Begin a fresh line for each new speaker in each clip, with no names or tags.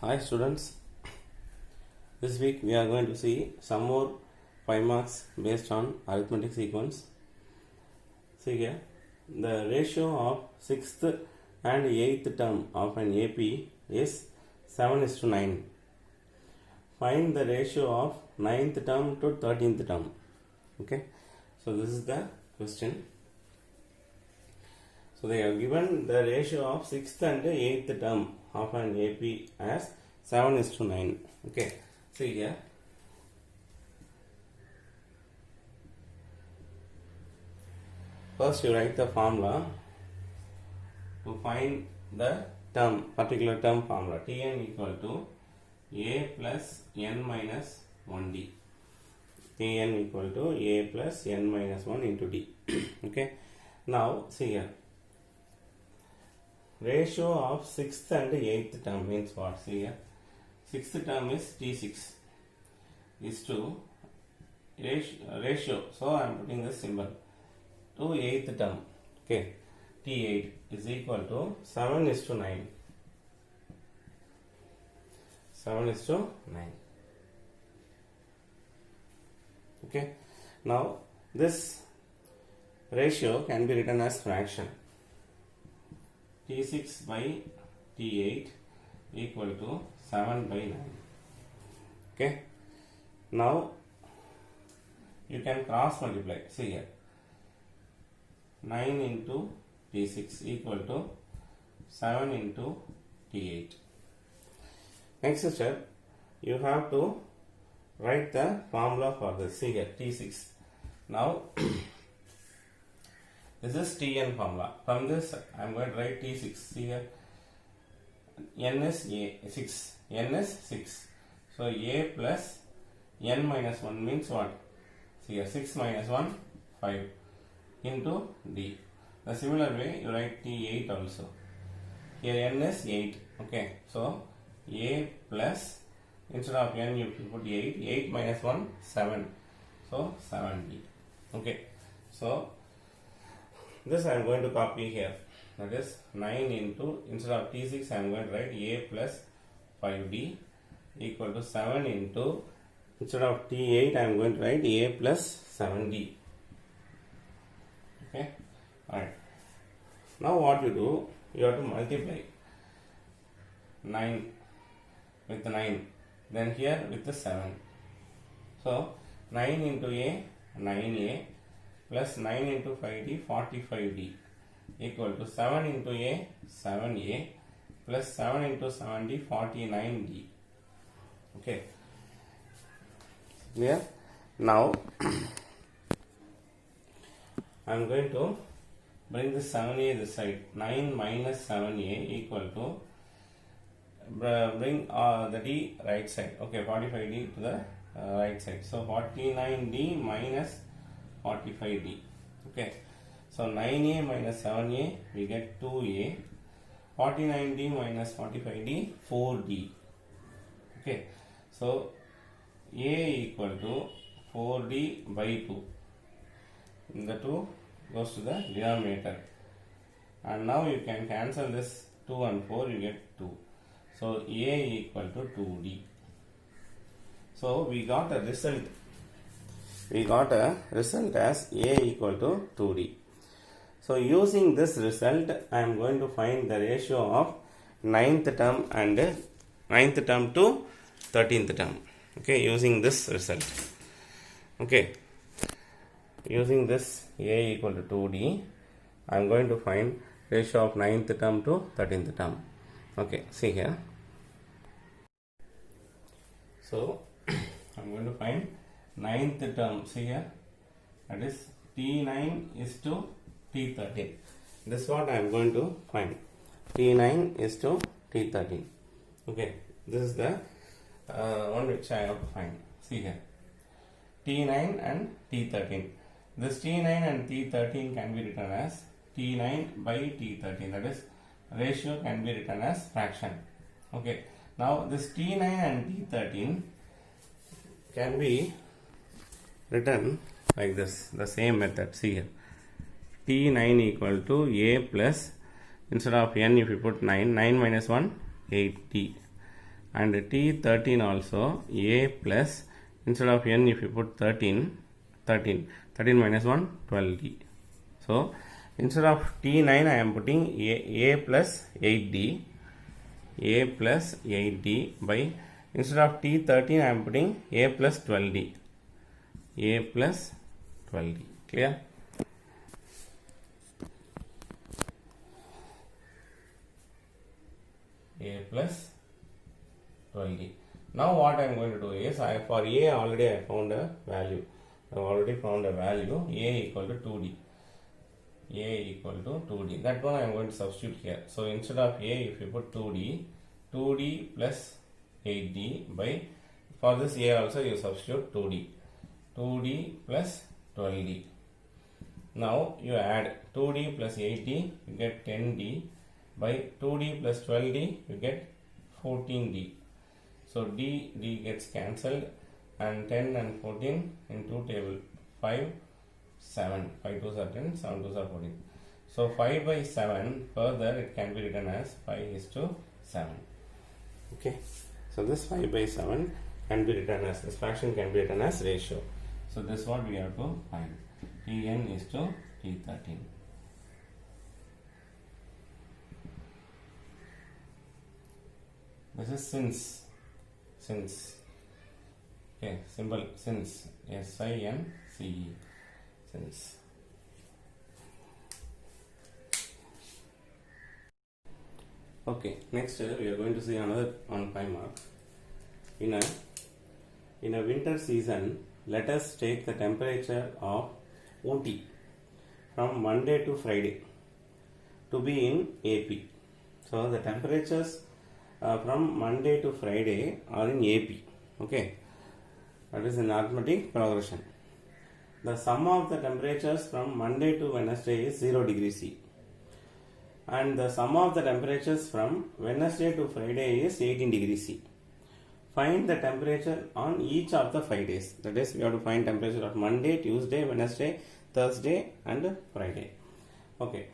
Hi students, this week we are going to see some more 5 marks based on arithmetic sequence. See here, the ratio of 6th and 8th term of an AP is 7:9. Find the ratio of 9th term to 13th term. Okay, so this is the question. So they have given the ratio of 6th and 8th term of an AP as 7:9. Okay, see here. First you write the formula to find the term, particular term formula. Tn equal to a plus n minus 1d. Tn equal to a plus n minus 1 into d. Okay, now see here. Ratio of 6th and 8th term means what? See here. 6th term is T6 is to ratio. So I am putting this symbol to 8th term. Okay. T8 is equal to 7:9. 7:9. Okay. Now this ratio can be written as fraction. T6 by T8 equal to 7/9. Okay. Now you can cross multiply. See here. 9 into T6 equal to 7 into T8. Next step, you have to write the formula for this. See here, T6. Now this is Tn formula. From this, I am going to write T6. See here, n is 6. N is 6. So a plus n minus 1 means what? See here, 6 minus 1, 5 into d. The similar way you write T8 also. Here n is 8. Okay, so a plus, instead of n you put 8. 8 minus 1, 7. So 7d. Okay, so this I am going to copy here. That is 9 into, instead of T6 I am going to write a plus 5d equal to 7 into, instead of T8 I am going to write a plus 7d. Okay, alright. Now what you do, you have to multiply 9 with 9, then here with the 7. So 9 into a, 9a, plus 9 into 5d, 45d equal to 7 into a, 7a, plus 7 into 7d, 49d. Okay. Clear? Now I am going to bring this 7a this side. 9 minus 7a equal to, bring the d right side. Okay, 45d to the right side. So 49d minus 45d. Okay, so 9a minus 7a we get 2a. 49d minus 45d 4d. Okay, so a equal to 4d by 2. The 2 goes to the denominator, and now you can cancel this 2 and 4, you get 2. So a equal to 2d. So we got a result. We got a result as a equal to 2d. So using this result, I am going to find the ratio of 9th term and 9th term to 13th term. Okay, using this result. Okay, using this a equal to 2d, I am going to find ratio of 9th term to 13th term. Okay, see here. So I am going to find 9th term. See here, that is T9 is to T13. This is what I am going to find. T9 is to T13. Okay, this is the one which I have to find. See here, T9 and T13. This T9 and T13 can be written as T9 by T13. That is, ratio can be written as fraction. Okay, now this T9 and T13 can be written like this, the same method. See here, T9 equal to a plus, instead of n if you put 9, 9 minus 1, 8t. and T13 also a plus, instead of n if you put 13 minus 1 12d. So instead of T9 I am putting a plus 8d, a plus 8d by, instead of T13 I am putting a plus 12d, a plus 12d. Clear? A plus 12d. Now what I am going to do is, for a already I found a value. I have already found a value, a equal to 2d. A equal to 2d. That one I am going to substitute here. So instead of a, if you put 2d plus 8d by, for this a also you substitute 2d plus 12d. Now you add 2d plus 8d, you get 10d, by 2d plus 12d you get 14d. So d gets cancelled, and 10 and 14 in 2 table, 5 7, 5 2s are 10, 7 2s are 14. So 5 by 7, further it can be written as 5:7. Okay, so this 5 by 7 can be written as, this fraction can be written as ratio. So this is what we have to find. Tn is to T13. This is since. Okay, symbol since, S-I-N-C-E, since. Okay, next we are going to see another on 5 marks. In a winter season, let us take the temperature of OT from Monday to Friday to be in AP. So the temperatures from Monday to Friday are in AP. Okay, that is in arithmetic progression. The sum of the temperatures from Monday to Wednesday is 0 degrees C, and the sum of the temperatures from Wednesday to Friday is 18 degrees C. Find the temperature on each of the 5 days. That is, we have to find temperature of Monday, Tuesday, Wednesday, Thursday and Friday. Okay,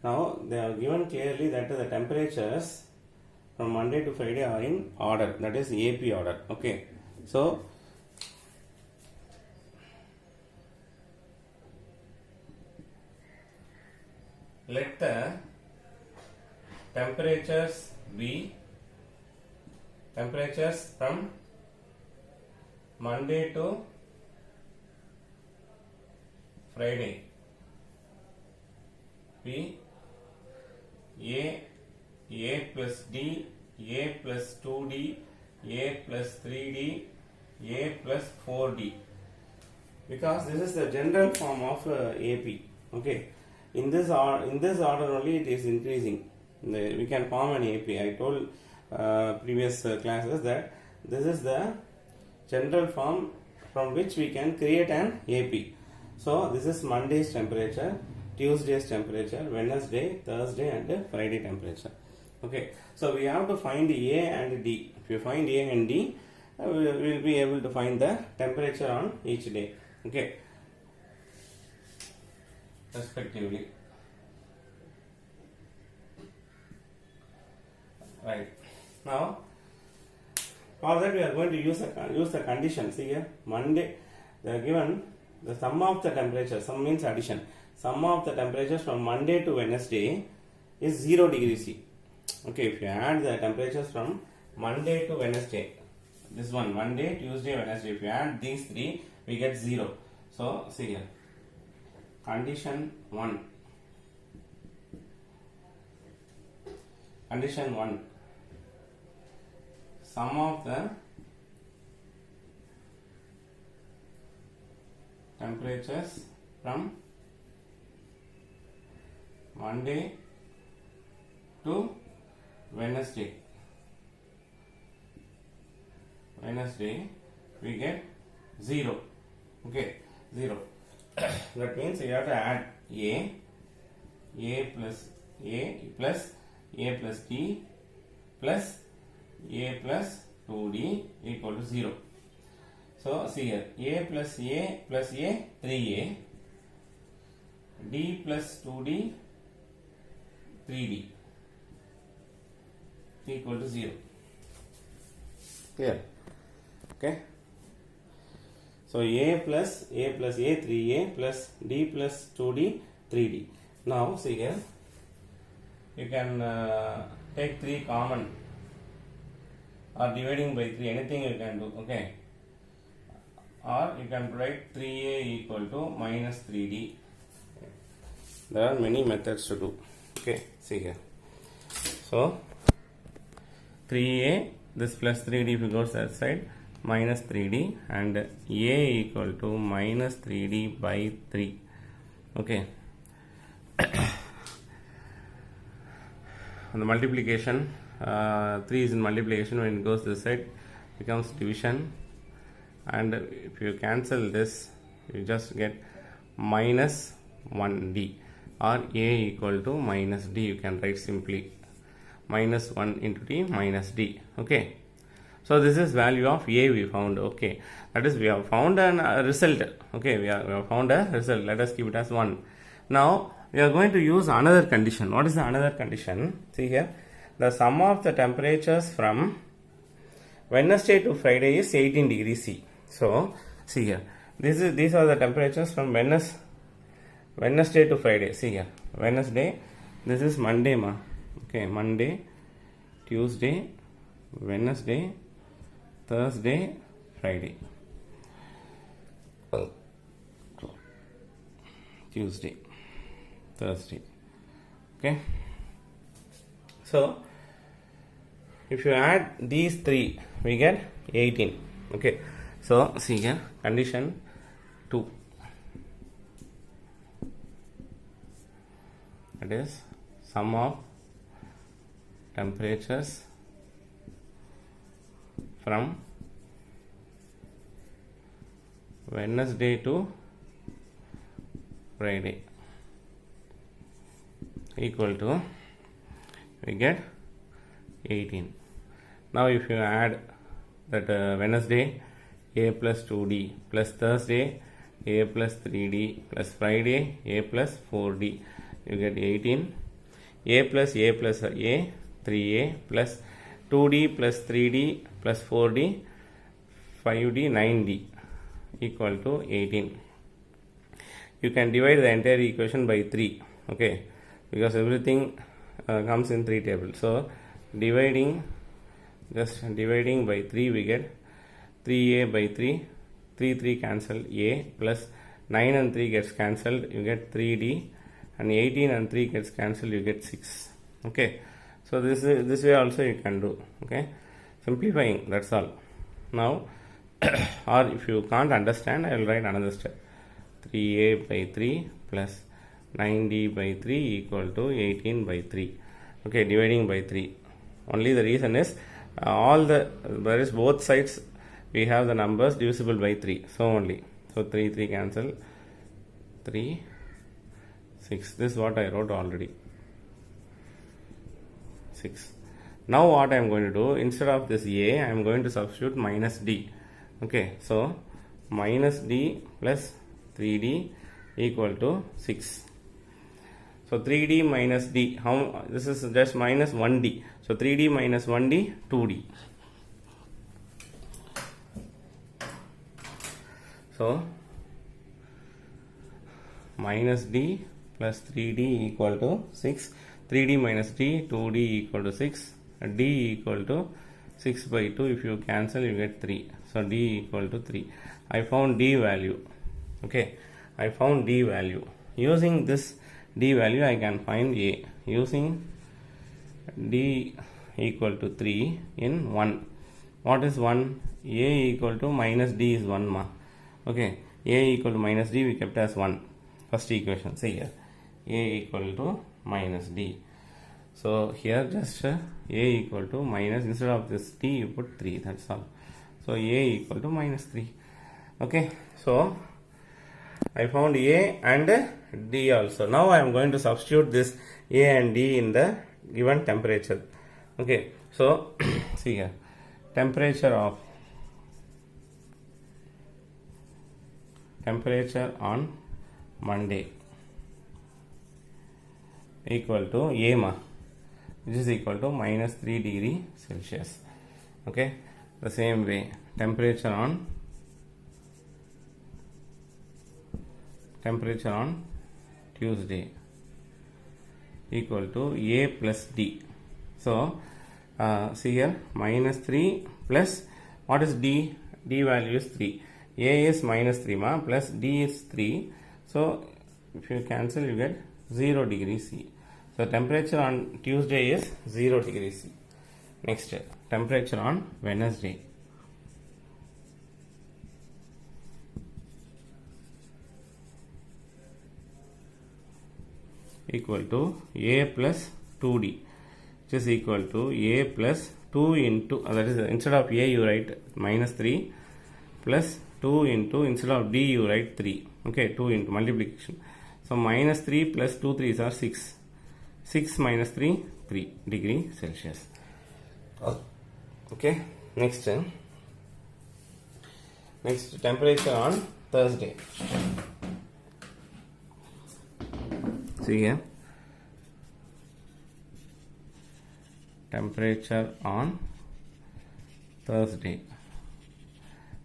now they are given clearly that the temperatures from Monday to Friday are in order, that is AP order. Okay, so let the temperatures be temperatures from Monday to Friday be A plus D, A plus 2D, A plus 3D, A plus 4D, because this is the general form of AP. Okay, in this order only it is increasing. We can form an AP. I told previous classes that this is the general form from which we can create an AP. So this is Monday's temperature, Tuesday's temperature, Wednesday, Thursday and Friday temperature. Okay, so we have to find A and D. If you find A and D, we will be able to find the temperature on each day. Okay, respectively. Right. Now, for that we are going to use the condition. See here, Monday they are given the sum of the temperature. Sum means addition. Sum of the temperatures from Monday to Wednesday is 0 degrees C. Okay, if you add the temperatures from Monday to Wednesday, this one Monday, Tuesday, Wednesday, if you add these three, we get 0. So see here, condition 1. Condition 1. Sum of the temperatures from Monday to Wednesday. We get 0. Okay, 0. That means you have to add A plus D plus A plus 2D equal to 0. So see here, A plus A 3A, D plus 2D 3D equal to 0. Clear? Okay. So A plus A 3A plus D plus 2D 3D. Now see here, you can take 3 common or dividing by 3, anything you can do, okay, or you can write 3A equal to minus 3D. There are many methods to do, okay. See here, so 3A, this plus 3D if it goes that side, minus 3D, and A equal to minus 3D by 3, okay. On the multiplication, 3 is in multiplication, when it goes this side becomes division, and if you cancel this you just get minus 1D, or A equal to minus D, you can write simply minus 1 into D minus D, okay. So this is value of A we found, okay. That is, we have found a result, okay. We have found a result. Let us keep it as 1. Now we are going to use another condition. What is the another condition? See here, the sum of the temperatures from Wednesday to Friday is 18 degrees C. So see here, these are the temperatures from Wednesday to Friday. See here, Wednesday, this is Monday ma, okay, Monday, Tuesday, Wednesday, Thursday, Friday, Tuesday, Thursday, okay. So if you add these 3, we get 18, okay. So see here, condition 2, that is sum of temperatures from Wednesday to Friday equal to, we get 18. Now if you add that Wednesday, A plus 2D, plus Thursday, A plus 3D, plus Friday, A plus 4D, you get 18. A plus A, 3A, plus 2D plus 3D plus 4D, 5D, 9D equal to 18. You can divide the entire equation by 3, okay, because everything comes in 3 tables. So just dividing by 3, we get 3A by 3, 3 cancel A, plus 9 and 3 gets cancelled, you get 3D, and 18 and 3 gets cancelled, you get 6, okay. So this way also you can do, okay, simplifying, that's all. Now or if you can't understand, I will write another step. 3A by 3 plus 9D by 3 equal to 18 by 3, okay, dividing by 3. Only the reason is there is both sides we have the numbers divisible by 3, so only. So 3 cancel, 3, 6, this is what I wrote already, 6. Now what I am going to do, instead of this A, I am going to substitute minus D, okay. So minus D plus 3D equal to 6. So 3D minus D, this is just minus 1D. So 3D minus 1D, 2D. So minus D plus 3D equal to 6. 3D minus D, 2D equal to 6. D equal to 6 by 2. If you cancel, you get 3. So D equal to 3. I found D value. Okay, I found D value. Using this D value, I can find A. Using D equal to 3 in 1. What is 1? A equal to minus D is 1 ma. Okay, A equal to minus D we kept as 1. First equation. See here, A equal to minus D. So here just A equal to minus, instead of this D you put 3, that's all. So A equal to minus 3. Okay, so I found A and D also. Now I am going to substitute this A and D in the given temperature. Okay, so see here, temperature on Monday equal to A ma, which is equal to minus 3 degree Celsius. Okay, the same way, temperature on Tuesday equal to A plus D. So see here, minus 3 plus, what is D? D value is 3. A is minus 3 plus D is 3. So if you cancel, you get 0 degrees C. So temperature on Tuesday is 0 degrees C. Next, temperature on Wednesday equal to A plus 2D, which is equal to A plus 2 into, that is, instead of A you write minus 3 plus 2 into, instead of D you write 3. Okay, 2 into multiplication. So minus 3 plus 2 3s are 6. 6 minus 3, 3 degree Celsius. Okay, next temperature on Thursday. See here, temperature on Thursday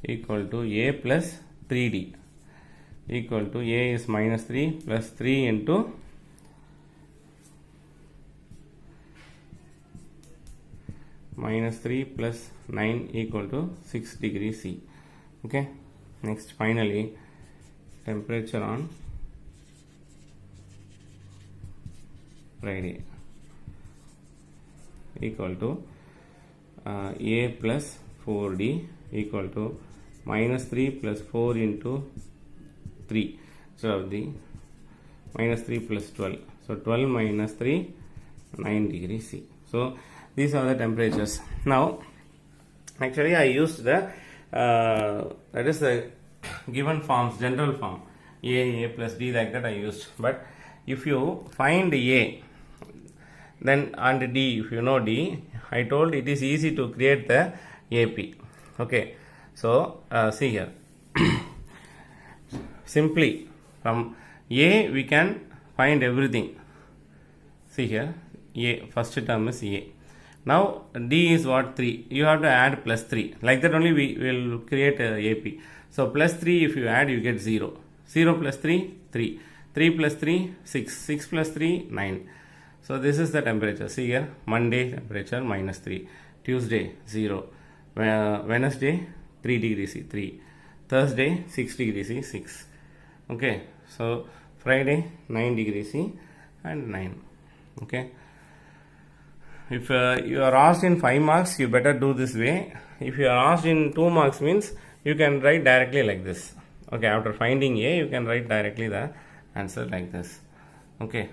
equal to A plus 3D equal to A is minus 3 plus 3 into minus 3 plus 9 equal to 6 degrees C. Okay, next finally temperature on Friday equal to A plus 4D equal to minus 3 plus 4 into 3. So the minus 3 plus 12. So 12 minus 3, 9 degrees C. So these are the temperatures. Now actually I used the that is the given forms, general form, A plus D, like that I used. But if you find A then and D, if you know D, I told it is easy to create the AP. Okay, so see here, simply from A we can find everything. See here, A, first term is A. Now D is what? 3. You have to add plus 3. Like that only we will create a AP. So plus 3, if you add, you get 0. 0 plus 3, 3. 3 plus 3, 6. 6 plus 3, 9. So this is the temperature. See here, Monday temperature minus 3. Tuesday 0. Wednesday 3 degrees C, 3. Thursday 6 degrees C, 6. Okay, so Friday 9 degrees C and 9. Okay. If you are asked in 5 marks, you better do this way. If you are asked in 2 marks, means you can write directly like this. Okay, after finding A, you can write directly the answer like this. Okay.